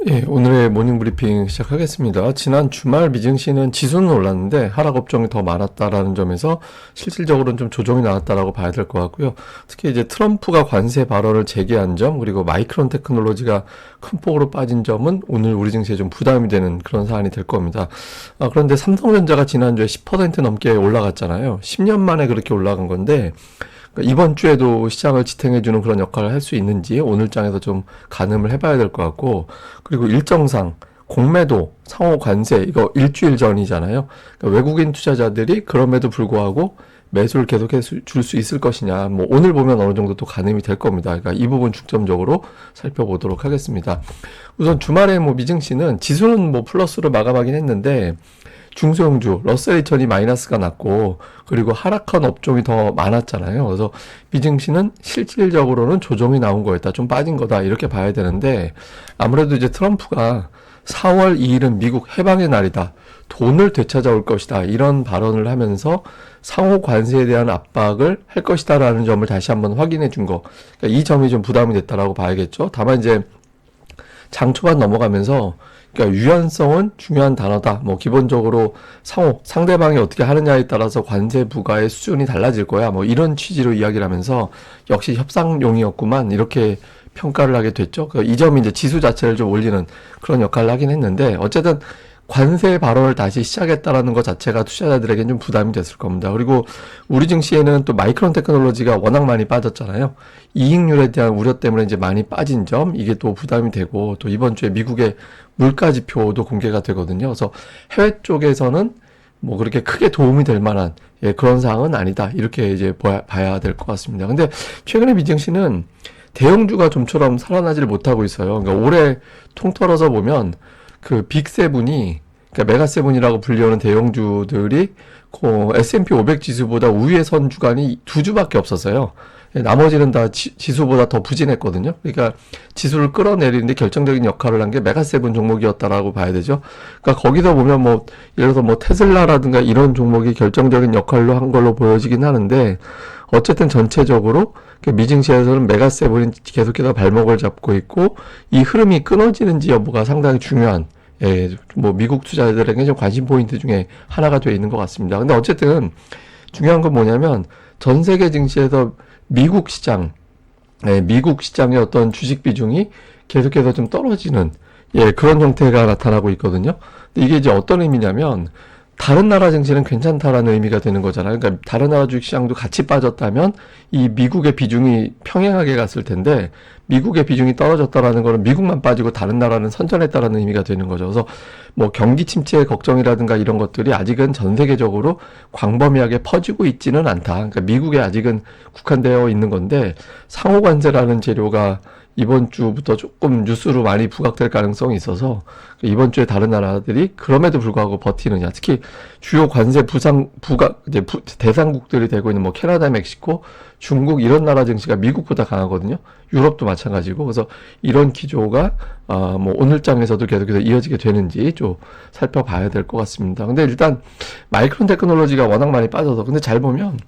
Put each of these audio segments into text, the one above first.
예, 오늘의 모닝 브리핑 시작하겠습니다. 지난 주말 미증시는 지수는 올랐는데 하락 업종이 더 많았다라는 점에서 실질적으로는 좀 조정이 나왔다라고 봐야 될 것 같고요. 특히 이제 트럼프가 관세 발언을 재개한 점, 그리고 마이크론 테크놀로지가 큰 폭으로 빠진 점은 오늘 우리 증시에 좀 부담이 되는 그런 사안이 될 겁니다. 그런데 삼성전자가 지난주에 10% 넘게 올라갔잖아요. 10년 만에 그렇게 올라간 건데, 그러니까 이번 주에도 시장을 지탱해주는 그런 역할을 할 수 있는지 오늘 장에서 좀 가늠을 해봐야 될 것 같고, 그리고 일정상 공매도, 상호 관세, 이거 일주일 전이잖아요. 그러니까 외국인 투자자들이 그럼에도 불구하고 매수를 계속해 줄 수 있을 것이냐, 뭐 오늘 보면 어느 정도 또 가늠이 될 겁니다. 그러니까 이 부분 중점적으로 살펴보도록 하겠습니다. 우선 주말에 뭐 미증시는 지수는 뭐 플러스로 마감하긴 했는데, 중소형주, 러셀 2000이 마이너스가 났고, 그리고 하락한 업종이 더 많았잖아요. 그래서 미증시는 실질적으로는 조정이 나온 거였다. 좀 빠진 거다. 이렇게 봐야 되는데, 아무래도 이제 트럼프가 4월 2일은 미국 해방의 날이다. 돈을 되찾아올 것이다. 이런 발언을 하면서 상호 관세에 대한 압박을 할 것이다라는 점을 다시 한번 확인해 준 거. 그러니까 이 점이 좀 부담이 됐다라고 봐야겠죠. 다만 이제 장 초반 넘어가면서 그러니까 유연성은 중요한 단어다. 뭐 기본적으로 상대방이 어떻게 하느냐에 따라서 관세 부과의 수준이 달라질 거야. 뭐 이런 취지로 이야기를 하면서 역시 협상용이었구만. 이렇게 평가를 하게 됐죠. 이 점이 이제 지수 자체를 좀 올리는 그런 역할을 하긴 했는데, 어쨌든 관세 발언을 다시 시작했다라는 것 자체가 투자자들에겐 좀 부담이 됐을 겁니다. 그리고 우리 증시에는 또 마이크론 테크놀로지가 워낙 많이 빠졌잖아요. 이익률에 대한 우려 때문에 이제 많이 빠진 점, 이게 또 부담이 되고, 또 이번 주에 미국의 물가 지표도 공개가 되거든요. 그래서 해외 쪽에서는 뭐 그렇게 크게 도움이 될 만한 그런 사항은 아니다. 이렇게 이제 봐야 될 것 같습니다. 근데 최근에 미증시는 대형주가 좀처럼 살아나지를 못하고 있어요. 그러니까 올해 통틀어서 보면 그 빅세븐이, 그러니까 메가세븐이라고 불리우는 대형주들이 그 S&P 500 지수보다 우위에 선 주간이 두 주밖에 없었어요. 나머지는 다 지수보다 더 부진했거든요. 그러니까 지수를 끌어내리는데 결정적인 역할을 한 게 메가세븐 종목이었다라고 봐야 되죠. 그러니까 거기서 보면 뭐 예를 들어서 뭐 테슬라라든가 이런 종목이 결정적인 역할로 한 걸로 보여지긴 하는데, 어쨌든 전체적으로 미증시에서는 메가세븐이 계속해서 발목을 잡고 있고, 이 흐름이 끊어지는지 여부가 상당히 중요한, 뭐 미국 투자자들에게 좀 관심 포인트 중에 하나가 되어 있는 것 같습니다. 근데 어쨌든 중요한 건 뭐냐면, 전 세계 증시에서 미국 시장, 미국 시장의 어떤 주식 비중이 계속해서 좀 떨어지는, 그런 형태가 나타나고 있거든요. 근데 이게 이제 어떤 의미냐면, 다른 나라 증시는 괜찮다라는 의미가 되는 거잖아요. 그러니까 다른 나라 주식시장도 같이 빠졌다면 이 미국의 비중이 평행하게 갔을 텐데, 미국의 비중이 떨어졌다라는 거는 미국만 빠지고 다른 나라는 선전했다라는 의미가 되는 거죠. 그래서 뭐 경기 침체 걱정이라든가 이런 것들이 아직은 전 세계적으로 광범위하게 퍼지고 있지는 않다. 그러니까 미국에 아직은 국한되어 있는 건데, 상호 관세라는 재료가 이번 주부터 조금 뉴스로 많이 부각될 가능성이 있어서 이번 주에 다른 나라들이 그럼에도 불구하고 버티느냐, 특히 주요 관세 대상국들이 되고 있는 뭐 캐나다, 멕시코, 중국 이런 나라 증시가 미국보다 강하거든요. 유럽도 마찬가지고. 그래서 이런 기조가 뭐 오늘 장에서도 계속해서 이어지게 되는지 좀 살펴봐야 될 것 같습니다. 근데 일단 마이크론 테크놀로지가 워낙 많이 빠져서, 근데 잘 보면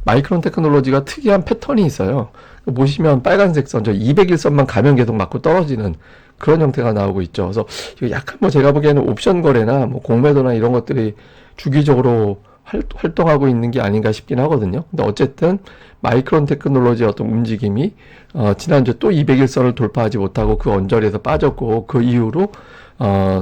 마이크론 테크놀로지가 특이한 패턴이 있어요. 보시면 빨간색 선, 저 201선만 가면 계속 맞고 떨어지는 그런 형태가 나오고 있죠. 그래서 이거 약간 뭐 제가 보기에는 옵션 거래나 뭐 공매도나 이런 것들이 주기적으로 활동하고 있는 게 아닌가 싶긴 하거든요. 근데 어쨌든 마이크론 테크놀로지의 어떤 움직임이 지난주에 또 201선을 돌파하지 못하고 그 언저리에서 빠졌고, 그 이후로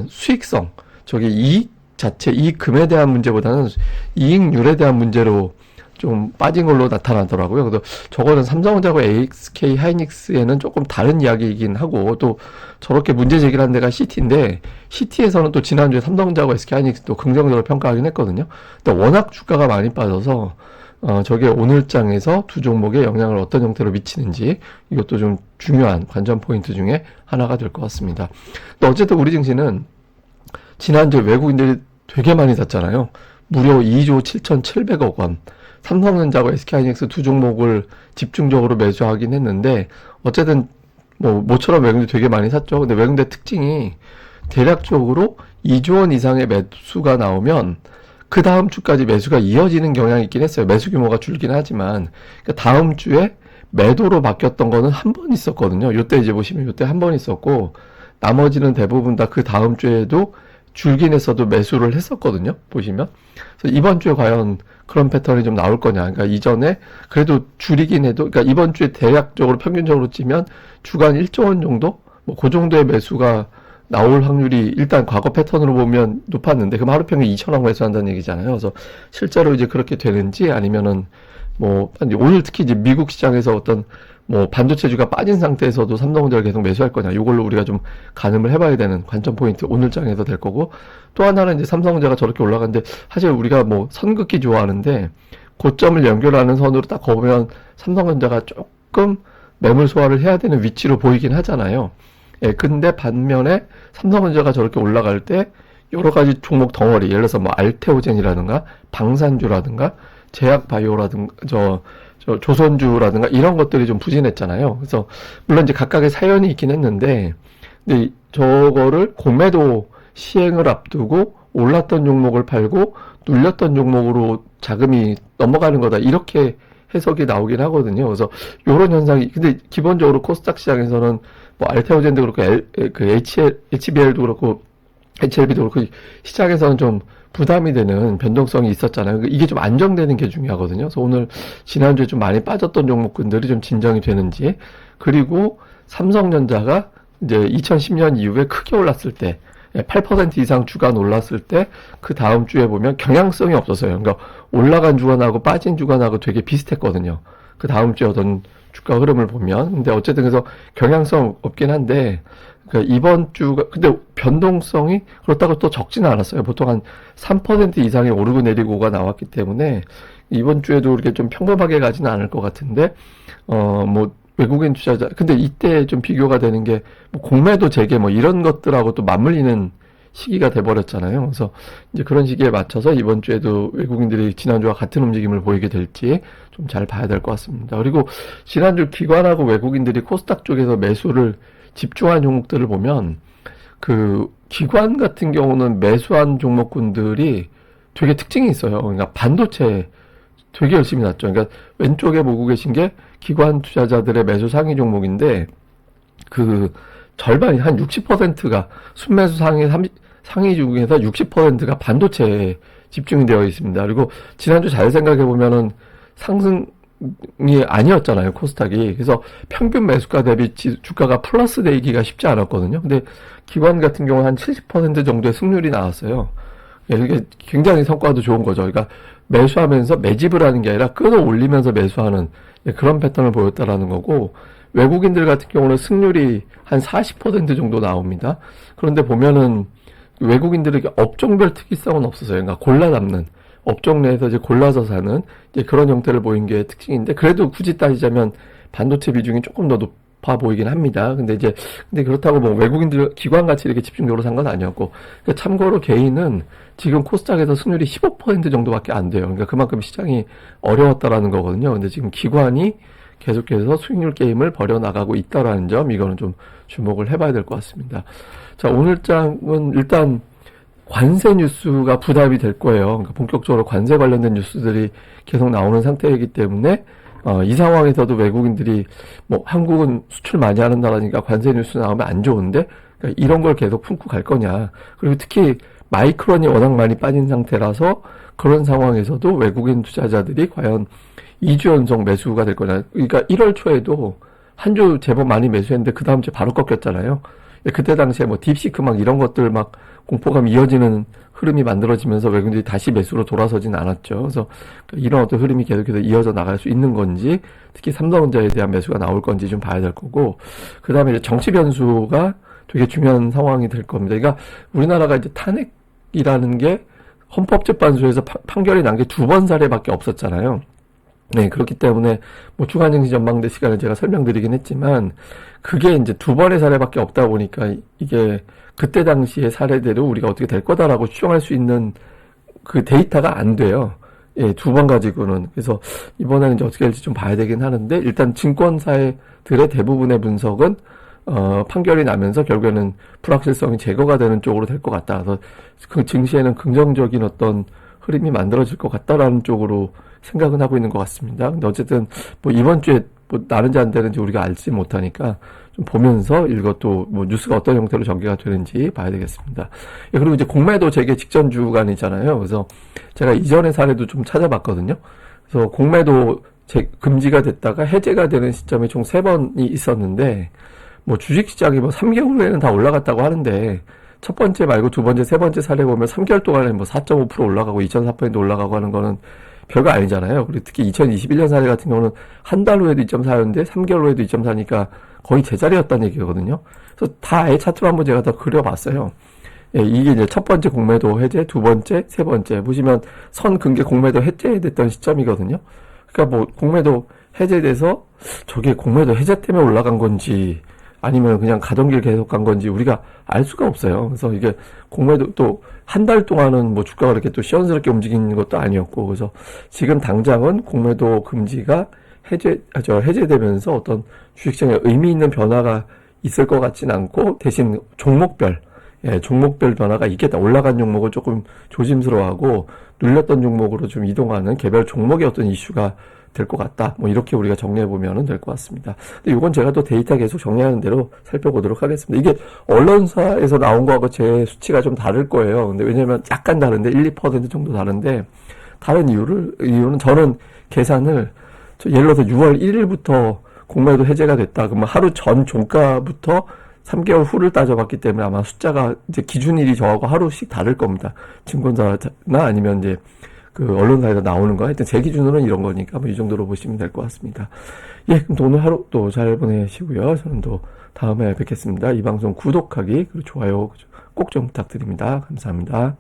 수익성, 저게 이익금에 대한 문제보다는 이익률에 대한 문제로 좀 빠진 걸로 나타나더라고요. 그래서 저거는 삼성전자하고 ASK 하이닉스에는 조금 다른 이야기이긴 하고, 또 저렇게 문제 제기를 한 데가 CT인데, CT에서는 또 지난주에 삼성전자하고 SK 하이닉스도 긍정적으로 평가하긴 했거든요. 근데 워낙 주가가 많이 빠져서 저게 오늘 장에서 두 종목에 영향을 어떤 형태로 미치는지, 이것도 좀 중요한 관전 포인트 중에 하나가 될 것 같습니다. 근데 어쨌든 우리 증시는 지난주에 외국인들이 되게 많이 샀잖아요. 무려 2조 7,700억 원. 삼성전자하고 SK하이닉스 두 종목을 집중적으로 매수하긴 했는데, 어쨌든 뭐 모처럼 외국인들 되게 많이 샀죠. 근데 외국인들 특징이 대략적으로 2조 원 이상의 매수가 나오면 그 다음 주까지 매수가 이어지는 경향이 있긴 했어요. 매수 규모가 줄긴 하지만. 그러니까 다음 주에 매도로 바뀌었던 거는 한 번 있었거든요. 요때 이제 보시면 요때 한 번 있었고, 나머지는 대부분 다 그 다음 주에도 줄긴 했어도 매수를 했었거든요. 보시면. 그래서 이번 주에 과연 그런 패턴이 좀 나올 거냐. 그러니까 이전에 그래도 줄이긴 해도, 그러니까 이번 주에 대략적으로 평균적으로 치면 주간 1조 원 정도? 뭐 그 정도의 매수가 나올 확률이 일단 과거 패턴으로 보면 높았는데, 그럼 하루 평균 2천억 매수한다는 얘기잖아요. 그래서 실제로 이제 그렇게 되는지 아니면은 뭐 오늘 특히 이제 미국 시장에서 어떤 뭐 반도체주가 빠진 상태에서도 삼성전자를 계속 매수할 거냐, 이걸로 우리가 좀 가늠을 해봐야 되는 관점 포인트 오늘 장에서 될 거고, 또 하나는 이제 삼성전자가 저렇게 올라가는데 사실 우리가 뭐 선긋기 좋아하는데 고점을 연결하는 선으로 딱 보면 삼성전자가 조금 매물 소화를 해야 되는 위치로 보이긴 하잖아요. 예, 근데 반면에 삼성전자가 저렇게 올라갈 때 여러 가지 종목 덩어리, 예를 들어서 뭐 알테오젠이라든가 방산주라든가 제약바이오라든가 조선주라든가 이런 것들이 좀 부진했잖아요. 그래서 물론 이제 각각의 사연이 있긴 했는데, 근데 저거를 공매도 시행을 앞두고 올랐던 종목을 팔고 눌렸던 종목으로 자금이 넘어가는 거다, 이렇게 해석이 나오긴 하거든요. 그래서 요런 현상이, 근데 기본적으로 코스닥 시장에서는 뭐 알테오젠도 그렇고 HBL도 그렇고 HLB도 그렇고 시장에서는 좀 부담이 되는 변동성이 있었잖아요. 이게 좀 안정되는 게 중요하거든요. 그래서 오늘 지난주에 좀 많이 빠졌던 종목군들이 좀 진정이 되는지, 그리고 삼성전자가 이제 2010년 이후에 크게 올랐을 때 8% 이상 주간 올랐을 때 그 다음 주에 보면 경향성이 없었어요. 그러니까 올라간 주간하고 빠진 주간하고 되게 비슷했거든요. 그 다음 주에 어떤 주가 흐름을 보면. 근데 어쨌든 그래서 경향성 없긴 한데, 그러니까 이번 주가 근데 변동성이 그렇다고 또 적지는 않았어요. 보통 한 3% 이상의 오르고 내리고가 나왔기 때문에 이번 주에도 이렇게 좀 평범하게 가지는 않을 것 같은데, 뭐 외국인 투자자, 근데 이때 좀 비교가 되는 게 뭐 공매도 재개 뭐 이런 것들하고 또 맞물리는 시기가 돼버렸잖아요. 그래서 이제 그런 시기에 맞춰서 이번 주에도 외국인들이 지난주와 같은 움직임을 보이게 될지 좀 잘 봐야 될 것 같습니다. 그리고 지난주 기관하고 외국인들이 코스닥 쪽에서 매수를 집중한 종목들을 보면, 그 기관 같은 경우는 매수한 종목군들이 되게 특징이 있어요. 그러니까 반도체 되게 열심히 났죠. 그러니까 왼쪽에 보고 계신 게 기관 투자자들의 매수 상위 종목인데, 그 절반이 한 60%가 순매수 상위 중에서 60%가 반도체에 집중이 되어 있습니다. 그리고 지난주 잘 생각해 보면은 상승이 아니었잖아요, 코스닥이. 그래서 평균 매수가 대비 주가가 플러스 되기가 쉽지 않았거든요. 근데 기관 같은 경우는 한 70% 정도의 승률이 나왔어요. 이게 굉장히 성과도 좋은 거죠. 그러니까 매수하면서 매집을 하는 게 아니라 끌어올리면서 매수하는 그런 패턴을 보였다라는 거고, 외국인들 같은 경우는 승률이 한 40% 정도 나옵니다. 그런데 보면은 외국인들에게 업종별 특이성은 없었어요. 그러니까 골라 담는, 업종 내에서 이제 골라서 사는 이제 그런 형태를 보인 게 특징인데, 그래도 굳이 따지자면 반도체 비중이 조금 더 높아 보이긴 합니다. 근데 그렇다고 뭐 외국인들 기관 같이 이렇게 집중적으로 산 건 아니었고, 그러니까 참고로 개인은 지금 코스닥에서 승률이 15% 정도밖에 안 돼요. 그러니까 그만큼 시장이 어려웠다라는 거거든요. 근데 지금 기관이 계속해서 수익률 게임을 벌여나가고 있다라는 점, 이거는 좀 주목을 해봐야 될 것 같습니다. 자, 오늘 장은 일단 관세 뉴스가 부담이 될 거예요. 그러니까 본격적으로 관세 관련된 뉴스들이 계속 나오는 상태이기 때문에 이 상황에서도 외국인들이 뭐 한국은 수출 많이 하는 나라니까 관세 뉴스 나오면 안 좋은데, 그러니까 이런 걸 계속 품고 갈 거냐. 그리고 특히 마이크론이 워낙 많이 빠진 상태라서 그런 상황에서도 외국인 투자자들이 과연 2주 연속 매수가 될 거냐. 그러니까 1월 초에도 한 주 제법 많이 매수했는데 그 다음 주에 바로 꺾였잖아요. 그때 당시에 뭐 딥시크 막 이런 것들 막 공포감 이어지는 흐름이 만들어지면서 외국인들이 다시 매수로 돌아서진 않았죠. 그래서 이런 어떤 흐름이 계속해서 이어져 나갈 수 있는 건지, 특히 삼성전자에 대한 매수가 나올 건지 좀 봐야 될 거고, 그 다음에 이제 정치 변수가 되게 중요한 상황이 될 겁니다. 그러니까 우리나라가 이제 탄핵이라는 게 헌법재판소에서 판결이 난 게 2번 사례밖에 없었잖아요. 네, 그렇기 때문에 뭐 주간증시 전망대 시간에 제가 설명드리긴 했지만, 그게 이제 2번의 사례밖에 없다 보니까 이게 그때 당시의 사례대로 우리가 어떻게 될 거다라고 추정할 수 있는 그 데이터가 안 돼요. 예, 2번 가지고는. 그래서 이번에는 이제 어떻게 될지 좀 봐야 되긴 하는데, 일단 증권사들의 대부분의 분석은 판결이 나면서 결국에는 불확실성이 제거가 되는 쪽으로 될 것 같다. 그래서 그 증시에는 긍정적인 어떤 흐름이 만들어질 것 같다라는 쪽으로 생각은 하고 있는 것 같습니다. 근데 어쨌든 뭐 이번 주에 뭐 나는지 안 되는지 우리가 알지 못하니까 좀 보면서 이것도 뭐 뉴스가 어떤 형태로 전개가 되는지 봐야 되겠습니다. 예, 그리고 이제 공매도 재개 직전 주간이잖아요. 그래서 제가 이전의 사례도 좀 찾아봤거든요. 그래서 공매도 금지가 됐다가 해제가 되는 시점이 총 3번이 있었는데, 뭐 주식시장이 뭐 3개월 후에는 다 올라갔다고 하는데, 첫 번째 말고 두 번째, 세 번째 사례 보면 3개월 동안에 뭐 4.5% 올라가고 2.4% 올라가고 하는 거는 별거 아니잖아요. 그리고 특히 2021년 사례 같은 경우는 한 달 후에도 2.4였는데 3개월 후에도 2.4니까 거의 제자리였다는 얘기거든요. 그래서 다 아예 차트로 한번 제가 다 그려봤어요. 예, 이게 이제 첫 번째 공매도 해제, 두 번째, 세 번째. 보시면 선 근개 공매도 해제됐던 시점이거든요. 그러니까 뭐 공매도 해제돼서 저게 공매도 해제 때문에 올라간 건지 아니면 그냥 가던 길 계속 간 건지 우리가 알 수가 없어요. 그래서 이게 공매도 또 한 달 동안은 뭐 주가가 이렇게 또 시원스럽게 움직이는 것도 아니었고, 그래서 지금 당장은 공매도 금지가 해제되면서 어떤 주식시장에 의미 있는 변화가 있을 것 같지는 않고, 대신 종목별 변화가 있겠다. 올라간 종목을 조금 조심스러워하고 눌렸던 종목으로 좀 이동하는 개별 종목의 어떤 이슈가 될 것 같다. 뭐 이렇게 우리가 정리해 보면 될 것 같습니다. 근데 이건 제가 또 데이터 계속 정리하는 대로 살펴보도록 하겠습니다. 이게 언론사에서 나온 거하고 제 수치가 좀 다를 거예요. 근데 왜냐면 약간 다른데 1~2% 정도 다른데, 다른 이유는 저는 계산을 예를 들어서 6월 1일부터 공매도 해제가 됐다. 그러면 하루 전 종가부터 3개월 후를 따져봤기 때문에 아마 숫자가 이제 기준일이 저하고 하루씩 다를 겁니다. 증권사나 아니면 이제 그 언론사에서 나오는 거. 하여튼 제 기준으로는 이런 거니까 뭐 이 정도로 보시면 될 것 같습니다. 예, 그럼 또 오늘 하루 또 잘 보내시고요. 저는 또 다음에 뵙겠습니다. 이 방송 구독하기 그리고 좋아요 꼭 좀 부탁드립니다. 감사합니다.